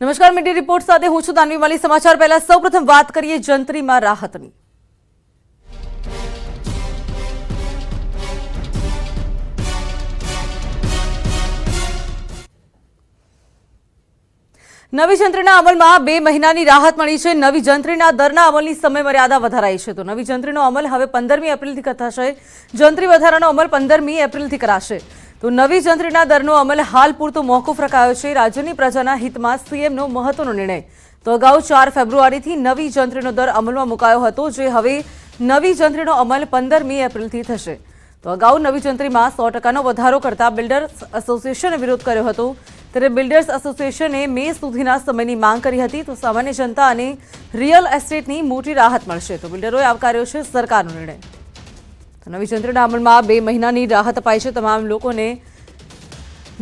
નમસ્કાર, media report સાથે હું છું દાનવી વાલી। સમાચાર પહેલા સૌપ્રથમ વાત કરીએ જંત્રીમાં રાહતની। નવી જંત્રીના અમલમાં 2 મહિનાની રાહત મળી છે। નવી જંત્રીના દરના અમલની સમયમર્યાદા વધારાઈ છે। તો નવી જંત્રીનો અમલ હવે 15મી એપ્રિલથી થશે। જંત્રી વધારાનો અમલ 15મી એપ્રિલથી કરાશે। તો નવી જંત્રીના દરનો અમલ હાલ પૂરતો મોકૂફ રખાયો છે। રાજ્યની પ્રજાના હિતમાં સીએમનો મહત્વનો નિર્ણય। તો અગાઉ 4 ફેબ્રુઆરીથી નવી જંત્રીનો દર અમલમાં મુકાયો હતો, જે હવે નવી જંત્રીનો અમલ 15મી એપ્રિલથી થશે। તો અગાઉ નવી જંત્રીમાં 100%નો વધારો કરતા બિલ્ડર્સ એસોસિએશને વિરોધ કર્યો હતો। ત્યારે બિલ્ડર્સ એસોસિએશને મે સુધીના સમયની માંગ કરી હતી। તો સામાન્ય જનતા અને રિયલ એસ્ટેટની મોટી રાહત મળશે। તો બિલ્ડરોએ આવકાર્યો છે સરકારનો નિર્ણય। તો નવી જંત્રીના અમલમાં 2 મહિનાની રાહત અપાઈ છે। તમામ લોકોને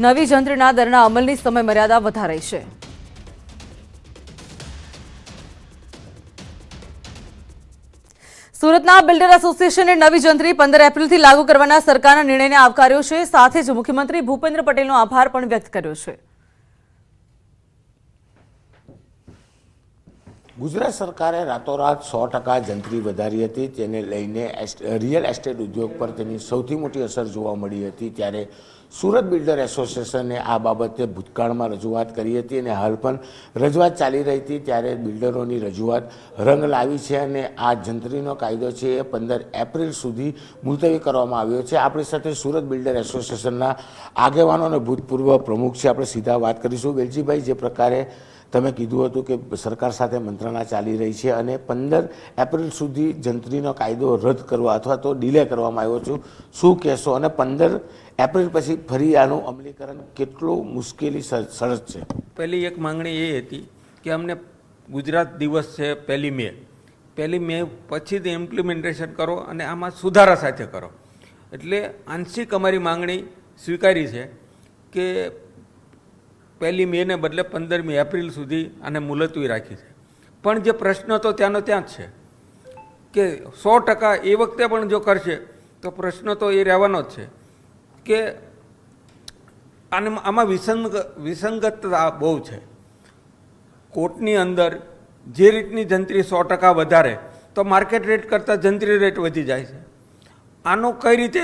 નવી જંત્રીના દરના અમલની સમયમર્યાદા વધારાઈ છે। સુરતના બિલ્ડર એસોસિએશને નવી જંત્રી 15 એપ્રિલથી લાગુ કરવાના સરકારના નિર્ણયને આવકાર્યો છે। સાથે જ મુખ્યમંત્રી ભૂપેન્દ્ર પટેલનો આભાર પણ વ્યક્ત કર્યો છે। ગુજરાત સરકારે રાતોરાત 100% જંત્રી વધારી હતી, તેને લઈને રિયલ એસ્ટેટ ઉદ્યોગ પર તેની સૌથી મોટી અસર જોવા મળી હતી। ત્યારે સુરત બિલ્ડર એસોસિએશને આ બાબતે ભૂતકાળમાં રજૂઆત કરી હતી અને હાલ પણ રજૂઆત ચાલી રહી હતી। ત્યારે બિલ્ડરોની રજૂઆત રંગ લાવી છે અને આ જંત્રીનો કાયદો છે એ 15 એપ્રિલ સુધી મુલતવી કરવામાં આવ્યો છે। આપણી સાથે સુરત બિલ્ડર એસોસિએશનના આગેવાનો અને ભૂતપૂર્વ પ્રમુખ છે, આપણે સીધા વાત કરીશું। વેલજીભાઈ, જે પ્રકારે તમે કીધું હતું કે સરકાર સાથે મંત્રણા ચાલી રહી છે અને 15 એપ્રિલ સુધી જંત્રીનો કાયદો રદ કરવા અથવા તો ડિલે કરવામાં આવ્યો છે, શું કહેશો? અને 15 એપ્રિલ પછી ફરી આનું અમલીકરણ કેટલું મુશ્કેલી સર્જ છે? પહેલી એક માંગણી એ હતી કે અમને ગુજરાત દિવસ છે 1 મે પછી જ ઇમ્પ્લિમેન્ટેશન કરો અને આમાં સુધારા સાથે કરો। એટલે આંશિક અમારી માંગણી સ્વીકારી છે કે 1 મેને બદલે 15મી એપ્રિલ સુધી આને મુલતવી રાખી છે। પણ જે પ્રશ્ન તો ત્યાંનો ત્યાં જ છે કે 100% એ વખતે પણ જો કરશે તો પ્રશ્ન તો એ રહેવાનો જ છે કે આમાં વિસંગતતા બહુ છે। કોર્ટની અંદર જે રીતની જંત્રી 100% વધારે તો માર્કેટ રેટ કરતાં જંત્રી રેટ વધી જાય છે। આનો કઈ રીતે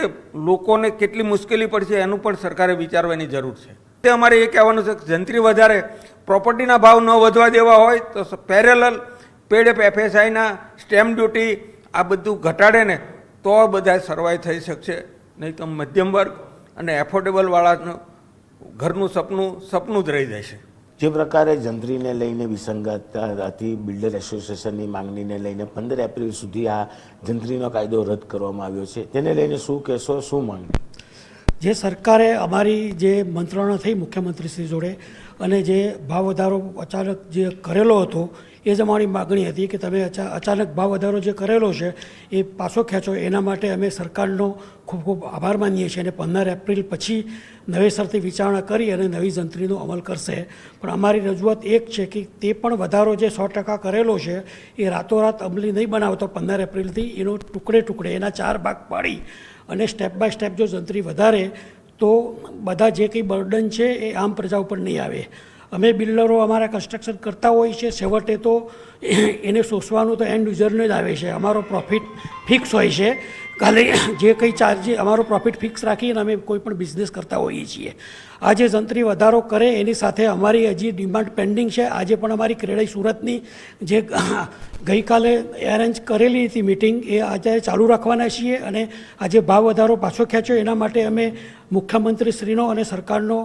લોકોને કેટલી મુશ્કેલી પડશે એનું પણ સરકારે વિચારવાની જરૂર છે। તે અમારે એ કહેવાનું છે કે જંત્રી વધારે પ્રોપર્ટીના ભાવ ન વધવા દેવા હોય તો પેરેલલ પેડ એફએસઆઈના સ્ટેમ્પ ડ્યુટી આ બધું ઘટાડે ને તો બધા સર્વાઈવ થઈ શકશે। નહીં તો મધ્યમ વર્ગ અને એફોર્ડેબલવાળાનું ઘરનું સપનું જ રહી જશે। જે પ્રકારે જંત્રીને લઈને વિસંગતતા હતી, બિલ્ડર એસોસિએશનની માંગણીને લઈને 15 એપ્રિલ સુધી આ જંત્રીનો કાયદો રદ કરવામાં આવ્યો છે, તેને લઈને શું કહેશો, શું માંગણી? જે સરકારે અમારી જે મંત્રણા થઈ મુખ્યમંત્રીશ્રી જોડે અને જે ભાવ વધારો અચાનક જે કરેલો હતો એ જ અમારી માગણી હતી કે તમે અચાનક ભાવ વધારો જે કરેલો છે એ પાછો ખેંચો। એના માટે અમે સરકારનો ખૂબ ખૂબ આભાર માનીએ છીએ અને 15 એપ્રિલ પછી નવેસરથી વિચારણા કરી અને નવી જંત્રીનો અમલ કરશે। પણ અમારી રજૂઆત એક છે કે તે પણ વધારો જે 100% કરેલો છે એ રાતોરાત અમલી નહીં બનાવતો 15 એપ્રિલથી એનો ટુકડે એના 4 ભાગ પાડી અને સ્ટેપ બાય સ્ટેપ જો જંત્રી વધારે તો બધા જે કંઈ બર્ડન છે એ આમ પ્રજા ઉપર નહીં આવે। અમે બિલ્ડરો અમારા કન્સ્ટ્રક્શન કરતા હોઈએ છીએ, છેવટે તો એને શોષવાનું તો એન્ડ યુઝરને જ આવે છે। અમારો પ્રોફિટ ફિક્સ હોય છે, કાલે જે કંઈ ચાર્જ અમારો પ્રોફિટ ફિક્સ રાખીને અમે કોઈ પણ બિઝનેસ કરતા હોઈએ છીએ। આજે જંત્રી વધારો કરે એની સાથે અમારી હજી ડિમાન્ડ પેન્ડિંગ છે। આજે પણ અમારી ક્રેડાઈ સુરતની જે ગઈકાલે એરેન્જ કરેલી હતી મિટિંગ એ આજે ચાલુ રાખવાના છીએ અને આજે ભાવ વધારો પાછો ખેંચ્યો એના માટે અમે મુખ્યમંત્રીશ્રીનો અને સરકારનો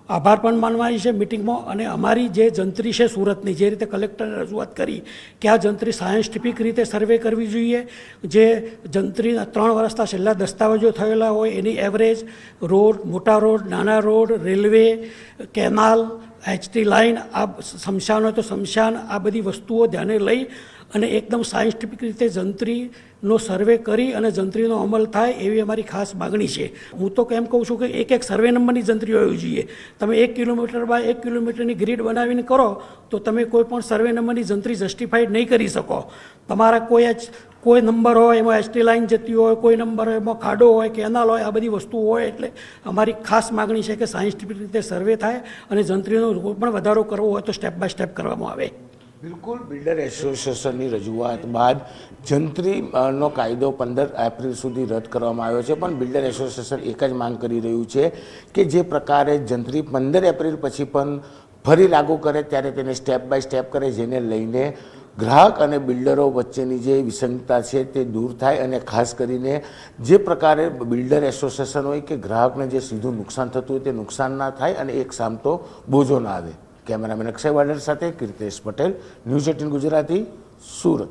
આભાર પણ માનવાની છે મિટિંગમાં। અને અમારી જે જંત્રી છે સુરતની, જે રીતે કલેક્ટરે રજૂઆત કરી કે આ જંત્રી સાયન્ટિફિક રીતે સર્વે કરવી જોઈએ। જે જંત્રી 3 વર્ષના છેલ્લા દસ્તાવેજો થયેલા હોય એની એવરેજ રોડ, મોટા રોડ, નાના road, railway, canal, HT line, આ સ્મશાન હોય તો સ્મશાન, આ બધી વસ્તુઓ ધ્યાને લઈ અને એકદમ સાયન્ટિફિક રીતે જંત્રીનો સર્વે કરી અને જંત્રીનો અમલ થાય એવી અમારી ખાસ માગણી છે। હું તો એમ કહું છું કે એક સર્વે નંબરની જંત્રી હોવી જોઈએ। તમે 1 કિલોમીટર બાય 1 કિલોમીટરની ગ્રીડ બનાવીને કરો તો તમે કોઈ પણ સર્વે નંબરની જંત્રી જસ્ટિફાઈડ નહીં કરી શકો। તમારા કોઈ નંબર હોય એમાં એસટી લાઇન જતી હોય, કોઈ નંબર હોય એમાં ખાડો હોય, કેનાલ હોય, આ બધી વસ્તુઓ હોય. એટલે અમારી ખાસ માગણી છે કે સાયન્ટિફિક રીતે સર્વે થાય અને જંત્રીનો પણ વધારો કરવો હોય તો સ્ટેપ બાય સ્ટેપ કરવામાં આવે. બિલકુલ, બિલ્ડર એસોસિએશનની રજૂઆત બાદ જંત્રીનો કાયદો 15 એપ્રિલ સુધી રદ કરવામાં આવ્યો છે, પણ બિલ્ડર એસોસિએશન એક જ માંગ કરી રહ્યું છે કે જે પ્રકારે જંત્રી 15 એપ્રિલ પછી પણ ફરી લાગુ કરે ત્યારે તેને સ્ટેપ બાય સ્ટેપ કરે, જેને લઈને ગ્રાહક અને બિલ્ડરો વચ્ચેની જે વિસંગતતા છે તે દૂર થાય અને ખાસ કરીને જે પ્રકારે બિલ્ડર એસોસિએશન હોય કે ગ્રાહકને જે સીધું નુકસાન થતું હોય તે નુકસાન ના થાય અને એક સામતો બોજો ના આવે. કેમેરામેન અક્ષય વાડર સાથે કીર્તેશ પટેલ, ન્યૂઝ 18 ગુજરાતી, સુરત.